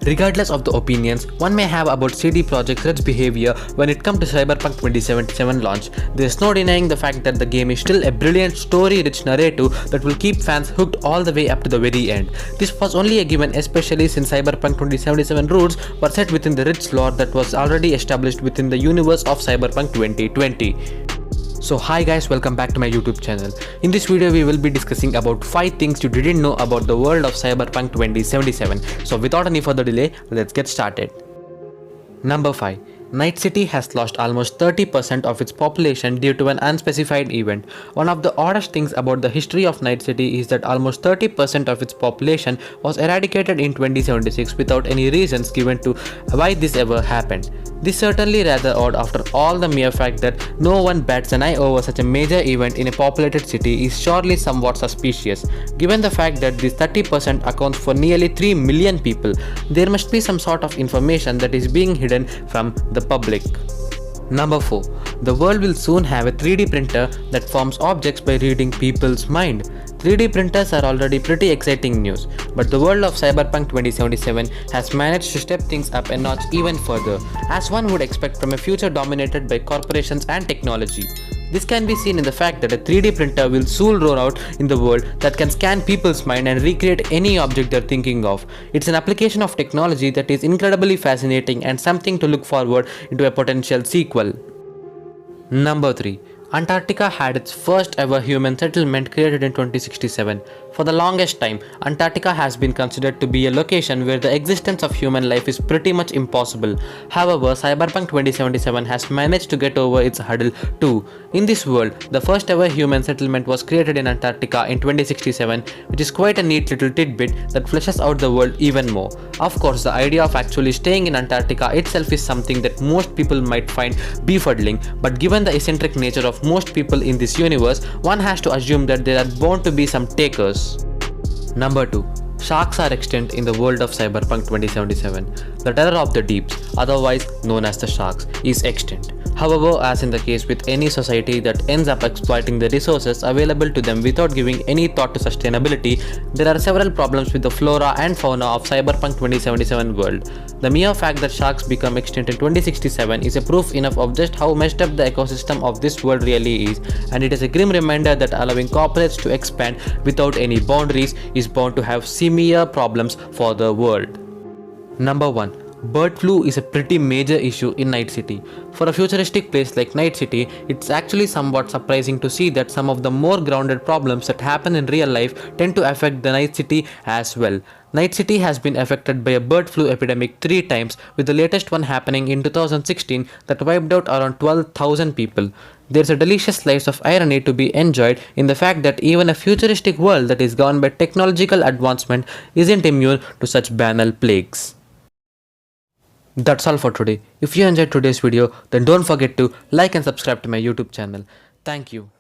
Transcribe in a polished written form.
Regardless of the opinions one may have about CD Projekt Red's behavior when it comes to Cyberpunk 2077 launch, there is no denying the fact that the game is still a brilliant story-rich narrative that will keep fans hooked all the way up to the very end. This was only a given, especially since Cyberpunk 2077 roots were set within the rich lore that was already established within the universe of Cyberpunk 2020. So hi guys, welcome back to my YouTube channel. In this video we will be discussing about 5 things you didn't know about the world of Cyberpunk 2077. So without any further delay, let's get started. Number 5. Night City has lost almost 30% of its population due to an unspecified event. One of the oddest things about the history of Night City is that almost 30% of its population was eradicated in 2076 without any reasons given to why this ever happened. This certainly rather odd after all. The mere fact that no one bats an eye over such a major event in a populated city is surely somewhat suspicious. Given the fact that this 30% accounts for nearly 3 million people, there must be some sort of information that is being hidden from the public. Number 4. The world will soon have a 3D printer that forms objects by reading people's mind. 3D printers are already pretty exciting news, but the world of Cyberpunk 2077 has managed to step things up a notch even further, as one would expect from a future dominated by corporations and technology. This can be seen in the fact that a 3D printer will soon roll out in the world that can scan people's mind and recreate any object they're thinking of. It's an application of technology that is incredibly fascinating and something to look forward into a potential sequel. Number 3. Antarctica had its first ever human settlement created in 2067. For the longest time, Antarctica has been considered to be a location where the existence of human life is pretty much impossible. However, Cyberpunk 2077 has managed to get over its hurdle too. In this world, the first ever human settlement was created in Antarctica in 2067, which is quite a neat little tidbit that fleshes out the world even more. Of course, the idea of actually staying in Antarctica itself is something that most people might find befuddling, but given the eccentric nature of most people in this universe, one has to assume that there are bound to be some takers. Number 2. Sharks are extinct in the world of Cyberpunk 2077. The terror of the deeps, otherwise known as the sharks, is extinct. However, as in the case with any society that ends up exploiting the resources available to them without giving any thought to sustainability, there are several problems with the flora and fauna of Cyberpunk 2077 world. The mere fact that sharks become extinct in 2067 is a proof enough of just how messed up the ecosystem of this world really is, and it is a grim reminder that allowing corporates to expand without any boundaries is bound to have severe problems for the world. Number 1. Bird flu is a pretty major issue in Night City. For a futuristic place like Night City, it's actually somewhat surprising to see that some of the more grounded problems that happen in real life tend to affect the Night City as well. Night City has been affected by a bird flu epidemic 3 times, with the latest one happening in 2016 that wiped out around 12,000 people. There's a delicious slice of irony to be enjoyed in the fact that even a futuristic world that is governed by technological advancement isn't immune to such banal plagues. That's all for today. If you enjoyed today's video, then don't forget to like and subscribe to my YouTube channel. Thank you.